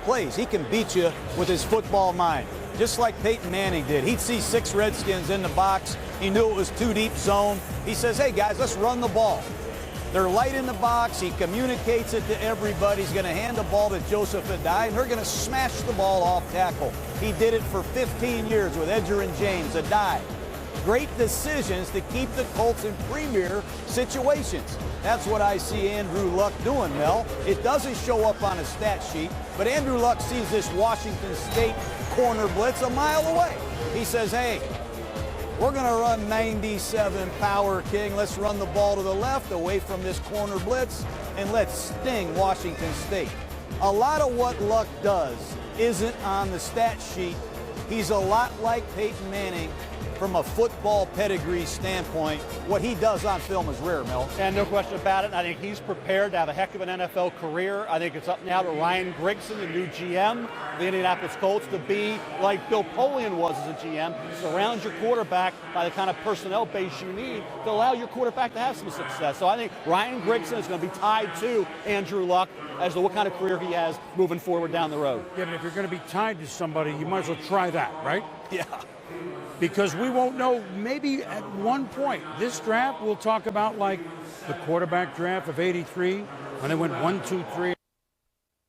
plays. He can beat you with his football mind, just like Peyton Manning did. He'd see 6 Redskins in the box. He knew it was too deep zone. He says, hey, guys, let's run the ball. They're light in the box. He communicates it to everybody. He's going to hand the ball to Joseph Adai, and they're going to smash the ball off tackle. He did it for 15 years with Edgerrin James, Adai. Great decisions to keep the Colts in premier situations. That's what I see Andrew Luck doing, Mel. It doesn't show up on a stat sheet, but Andrew Luck sees this Washington State corner blitz a mile away. He says, hey, we're going to run 97 power, King. Let's run the ball to the left away from this corner blitz, and let's sting Washington State. A lot of what Luck does isn't on the stat sheet. He's a lot like Peyton Manning from a football pedigree standpoint. What he does on film is rare, Mel. And no question about it. I think he's prepared to have a heck of an NFL career. I think it's up now to Ryan Grigson, the new GM of the Indianapolis Colts, to be like Bill Polian was as a GM. Surround your quarterback by the kind of personnel base you need to allow your quarterback to have some success. So I think Ryan Grigson is going to be tied to Andrew Luck as to what kind of career he has moving forward down the road. Yeah, but if you're going to be tied to somebody, you might as well try that, right? Yeah. Because we won't know, maybe at one point, this draft we'll talk about like the quarterback draft of '83, when they went 1, 2, 3,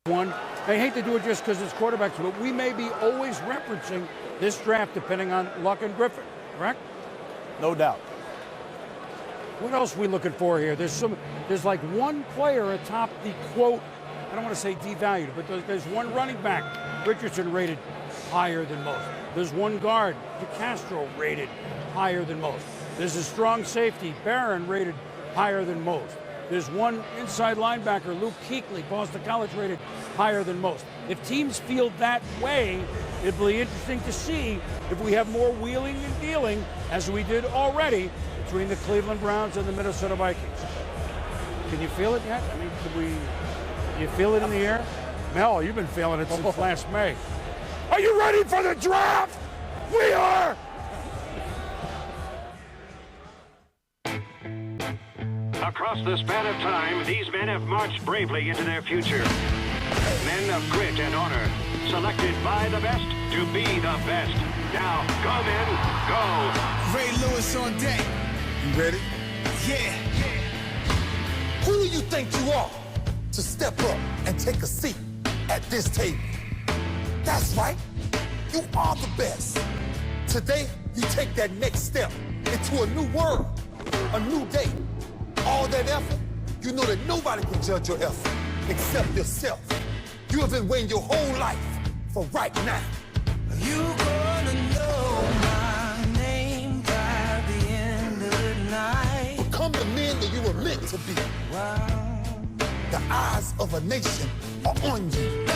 1. I hate to do it just because it's quarterbacks, but we may be always referencing this draft depending on Luck and Griffin, correct? No doubt. What else are we looking for here? There's like one player atop the quote, I don't want to say devalued, but there's one running back, Richardson, rated higher than most. There's one guard, DeCastro, rated higher than most. There's a strong safety, Barron, rated higher than most. There's one inside linebacker, Luke Kuechly, Boston College, rated higher than most. If teams feel that way, it'll be interesting to see if we have more wheeling and dealing, as we did already, between the Cleveland Browns and the Minnesota Vikings. Can you feel it yet? I mean, you feel it in the air? Mel, you've been feeling it since last May. Are you ready for the draft? We are! Across the span of time, these men have marched bravely into their future. Men of grit and honor, selected by the best to be the best. Now, go men, go! Ray Lewis on deck. You ready? Yeah. Who do you think you are to step up and take a seat at this table? That's right. You are the best. Today, you take that next step into a new world, a new day. All that effort, you know that nobody can judge your effort except yourself. You have been waiting your whole life for right now. You gonna know my name by the end of the night. Become the men that you were meant to be. Wow. The eyes of a nation are on you.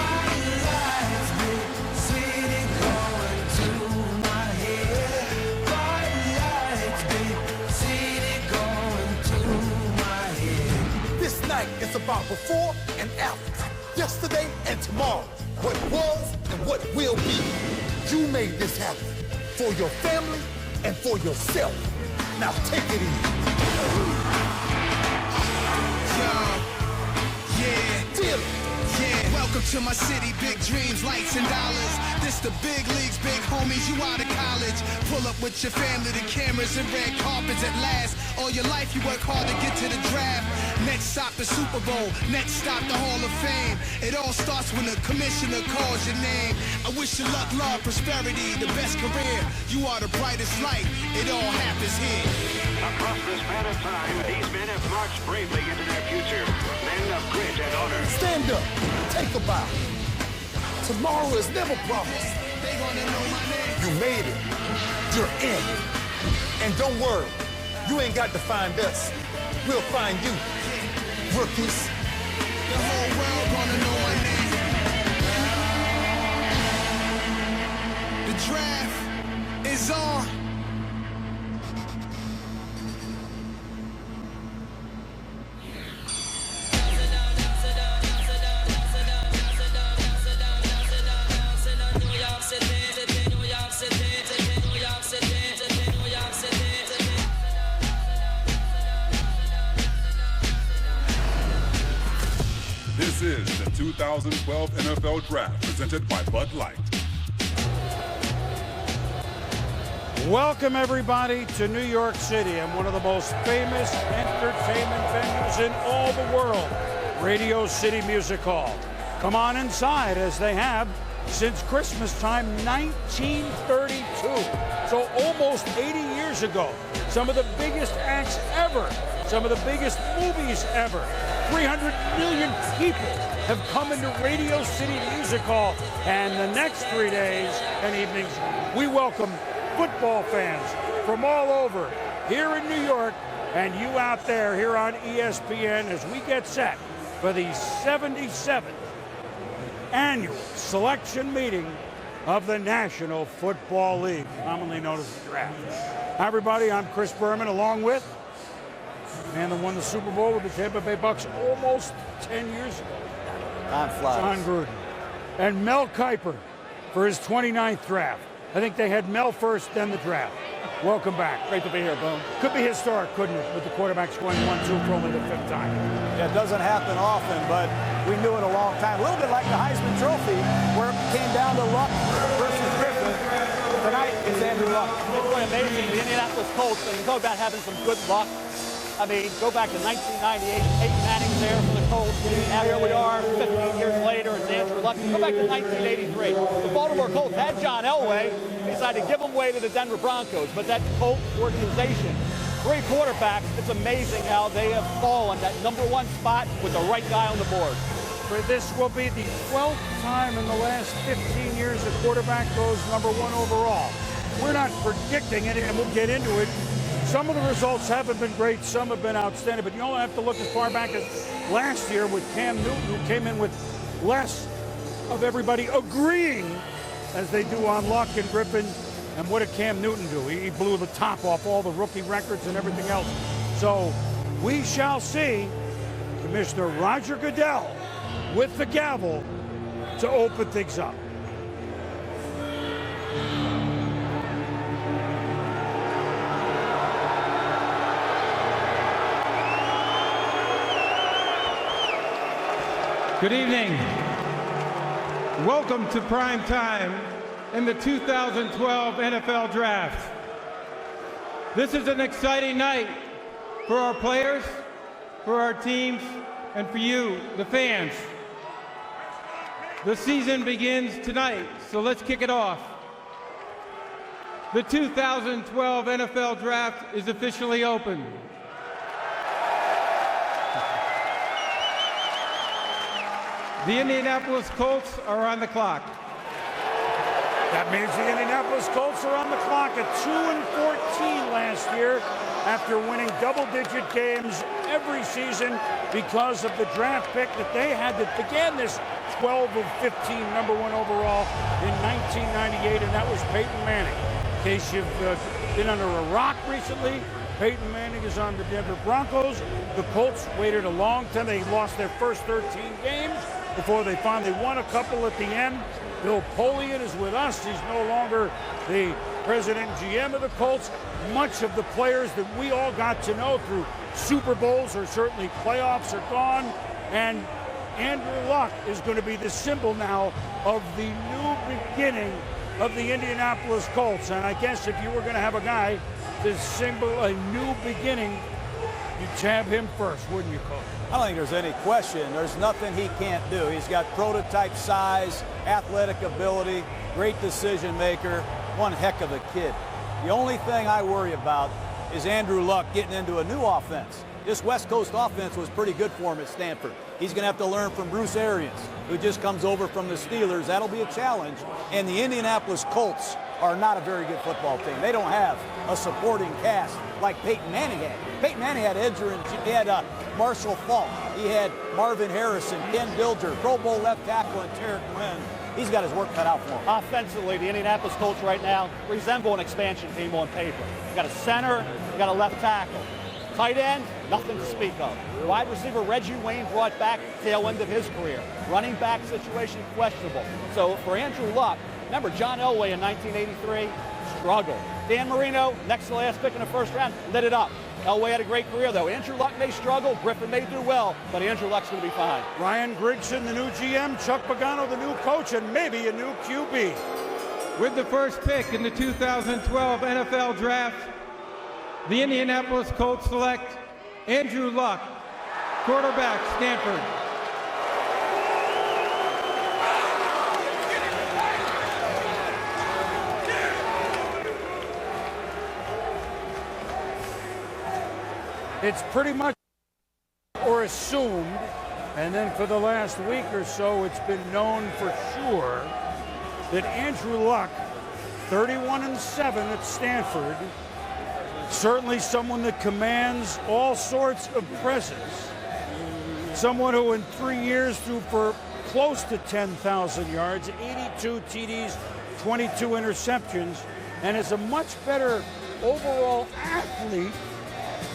This night is about before and after, yesterday and tomorrow, what was and what will be. You made this happen for your family and for yourself. Now take it easy. Yeah. Feel it. Yeah, welcome to my city, big dreams, lights and dollars. This the big leagues, big homies, you out of college. Pull up with your family, the cameras and red carpets at last. All your life you work hard to get to the draft. Next stop the Super Bowl, next stop the Hall of Fame. It all starts when the commissioner calls your name. I wish you luck, love, prosperity, the best career. You are the brightest light, it all happens here. Across the span of time, these men have marched bravely into their future. Men of grit and honor. Stand up, take a bow. Tomorrow is never promised. They gonna know my name. You made it. You're in. And don't worry, you ain't got to find us. We'll find you. Rookies. The whole world gonna know my name. The draft is on. This is 2012 NFL Draft, presented by Bud Light. Welcome, everybody, to New York City and one of the most famous entertainment venues in all the world, Radio City Music Hall. Come on inside, as they have since Christmas time, 1932. So almost 80 years ago. Some of the biggest acts ever. Some of the biggest movies ever. 300 million people have come into Radio City Music Hall. And the next 3 days and evenings, we welcome football fans from all over here in New York and you out there here on ESPN as we get set for the 77th annual selection meeting of the National Football League, commonly known as the Draft. Hi, everybody. I'm Chris Berman, along with the man that won the Super Bowl with the Tampa Bay Bucks almost 10 years ago. John Gruden. And Mel Kiper for his 29th draft. I think they had Mel first, then the draft. Welcome back. Great to be here, Boom. Could be historic, couldn't it, with the quarterbacks going 1-2 for only the 5th time. Yeah, it doesn't happen often, but we knew it a long time. A little bit like the Heisman Trophy, where it came down to luck versus Griffin. Tonight, it's Andrew Luck. It's quite amazing. The Indianapolis Colts, and you talk about having some good luck. I mean, go back to 1998, Peyton Manning's there for the Colts. Now here we are 15 years later, it's Andrew Luck. Go back to 1983. The Baltimore Colts had John Elway, decided to give him away to the Denver Broncos, but that Colts organization, 3 quarterbacks, it's amazing how they have fallen that #1 spot with the right guy on the board. For this will be the 12th time in the last 15 years a quarterback goes #1 overall. We're not predicting it, and we'll get into it. Some of the results haven't been great, some have been outstanding, but you only have to look as far back as last year with Cam Newton, who came in with less of everybody agreeing, as they do on Luck and Griffin. And what did Cam Newton do? He blew the top off all the rookie records and everything else. So we shall see Commissioner Roger Goodell with the gavel to open things up. Good evening. Welcome to prime time in the 2012 NFL Draft. This is an exciting night for our players, for our teams, and for you, the fans. The season begins tonight, so let's kick it off. The 2012 NFL Draft is officially open. The Indianapolis Colts are on the clock. That means the Indianapolis Colts are on the clock at 2-14 last year after winning double-digit games every season because of the draft pick that they had that began this 12 of 15 #1 overall in 1998, and that was Peyton Manning. In case you've been under a rock recently, Peyton Manning is on the Denver Broncos. The Colts waited a long time. They lost their first 13 games before they finally won a couple at the end. Bill Polian is with us. He's no longer the president and GM of the Colts. Much of the players that we all got to know through Super Bowls or certainly playoffs are gone. And Andrew Luck is going to be the symbol now of the new beginning of the Indianapolis Colts. And I guess if you were going to have a guy to symbol a new beginning, you'd tab him first, wouldn't you, Coach? I don't think there's any question. There's nothing he can't do. He's got prototype size, athletic ability, great decision maker, one heck of a kid. The only thing I worry about is Andrew Luck getting into a new offense. This West Coast offense was pretty good for him at Stanford. He's going to have to learn from Bruce Arians, who just comes over from the Steelers. That'll be a challenge. And the Indianapolis Colts are not a very good football team. They don't have a supporting cast like Peyton Manning had. Peyton Manning had he had Marshall Faulk. He had Marvin Harrison, Ken Dilger, Pro Bowl left tackle, and Tarek Quinn. He's got his work cut out for him. Offensively, the Indianapolis Colts right now resemble an expansion team on paper. You got a center, you got a left tackle. Tight end, nothing to speak of. Wide receiver Reggie Wayne brought back tail end of his career. Running back situation questionable. So for Andrew Luck, remember John Elway in 1983 struggled. Dan Marino, next to last pick in the first round, lit it up. Elway had a great career, though. Andrew Luck may struggle. Griffin may do well, but Andrew Luck's going to be fine. Ryan Grigson, the new GM, Chuck Pagano, the new coach, and maybe a new QB. With the first pick in the 2012 NFL Draft, the Indianapolis Colts select Andrew Luck, quarterback, Stanford. It's pretty much or assumed, and then for the last week or so, it's been known for sure that Andrew Luck, 31-7 at Stanford, certainly someone that commands all sorts of presence, someone who in 3 years threw for close to 10,000 yards, 82 TDs, 22 interceptions, and is a much better overall athlete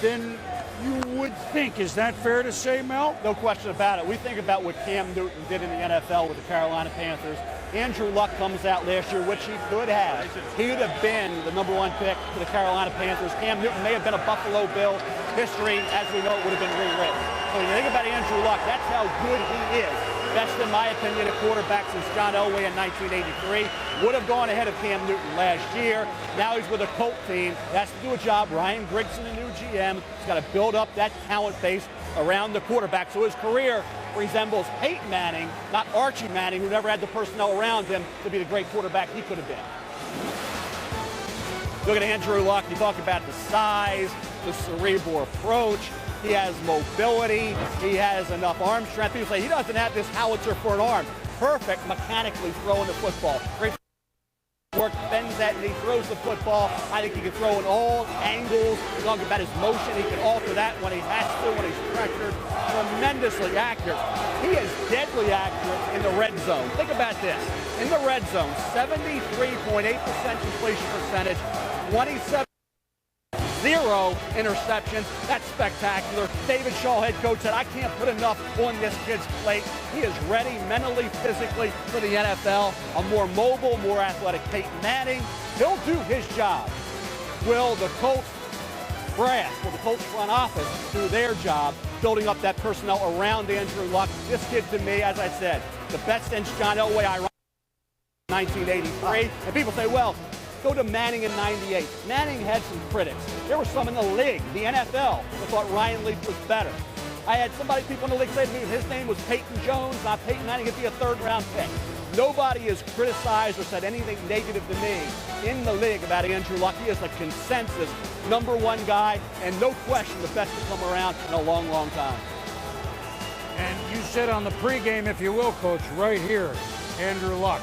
than you would think. Is that fair to say, Mel? No question about it. We think about what Cam Newton did in the NFL with the Carolina Panthers. Andrew Luck comes out last year, which he could have. He would have been the #1 pick for the Carolina Panthers. Cam Newton may have been a Buffalo Bill. History, as we know, would have been rewritten. So when you think about Andrew Luck, that's how good he is. Best, in my opinion, a quarterback since John Elway in 1983. Would have gone ahead of Cam Newton last year. Now he's with a Colt team. He has to do a job. Ryan Grigson, the new GM, he's got to build up that talent base around the quarterback. So his career resembles Peyton Manning, not Archie Manning, who never had the personnel around him to be the great quarterback he could have been. Look at Andrew Luck. You talk about the size, the cerebral approach. He has mobility. He has enough arm strength. People say he doesn't have this howitzer for an arm. Perfect mechanically throwing the football. Great work, bends that, and he throws the football. I think he can throw in all angles. Talk about his motion. He can alter that when he has to, when he's pressured. Tremendously accurate. He is deadly accurate in the red zone. Think about this. In the red zone, 73.8% completion percentage, 27. 0 interceptions. That's spectacular. David Shaw, head coach, said, I can't put enough on this kid's plate. He is ready mentally, physically for the NFL. A more mobile, more athletic Peyton Manning. He'll do his job. Will the Colts brass, will the Colts front office do their job, building up that personnel around Andrew Luck? This kid, to me, as I said, the best since John Elway, 1983. And people say, well, go to Manning in 98. Manning had some critics. There were some in the league, the NFL, that thought Ryan Leaf was better. I had people in the league say to me his name was Peyton Jones, not Peyton Manning. He'd be a third-round pick. Nobody has criticized or said anything negative to me in the league about Andrew Luck. He is a consensus #1 guy, and no question the best to come around in a long, long time. And you said on the pregame, if you will, Coach, right here, Andrew Luck,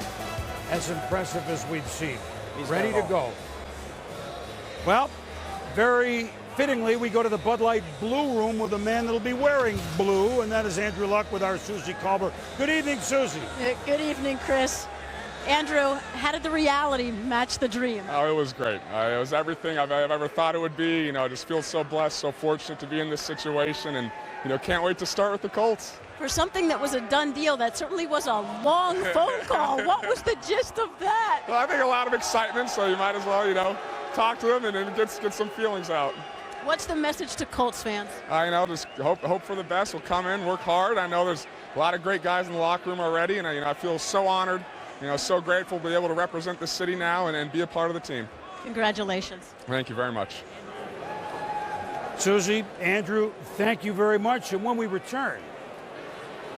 as impressive as we've seen. He's ready to go. Well, very fittingly, we go to the Bud Light Blue Room with a man that'll be wearing blue, and that is Andrew Luck with our Susie Colbert. Good evening, Susie. Good evening, Chris. Andrew, how did the reality match the dream? Oh, it was great. It was everything I've ever thought it would be. You know, I just feel so blessed, so fortunate to be in this situation, and, you know, can't wait to start with the Colts. For something that was a done deal, that certainly was a long phone call. What was the gist of that? Well, I think a lot of excitement, so you might as well, you know, talk to them and then get some feelings out. What's the message to Colts fans? You know, just hope for the best. We'll come in, work hard. I know there's a lot of great guys in the locker room already, and I feel so honored, you know, so grateful to be able to represent the city now and be a part of the team. Congratulations. Thank you very much. Susie, Andrew, thank you very much. And when we return,